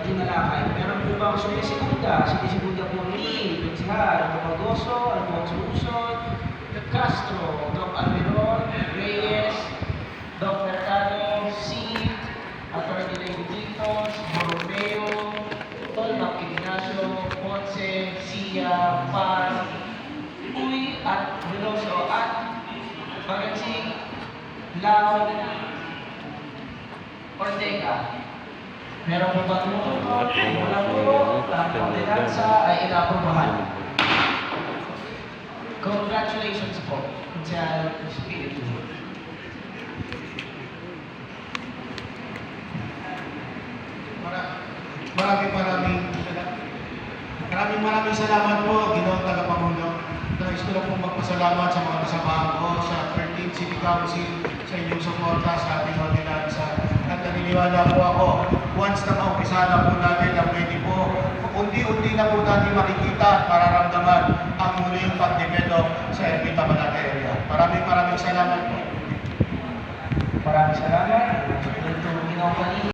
Tinalakay. Meron po bang Sumisigunda po ni Benzihar, Magoso, Alfonso Uson, Castro, Doc Almeron, Reyes, Doc Mercado, C, Atty. Levitos, Borromeo, Tolmac Ignacio, Ponce, Sia, Pan, Uy, at Veloso, at Magansing, Lao, Ortega. Meron po ba tumututok? Wala po. Ang ordinansa ay inaprubahan. Congratulations po sa Espiritu. Maraming salamat po, Ginoong Tagapangulo. Nais ko lang pong magpasalamat sa mga kasamahan ko sa 13th City Council sa inyong suporta sa ating ordinansa. At naniniwala po ako, once na maumpisa na po natin ang pwede po, unti-unti na po natin makikita, mararamdaman ang muling pag-develop sa Ermita Malate area. Maraming salamat po. Maraming salamat. Ito, Ginoong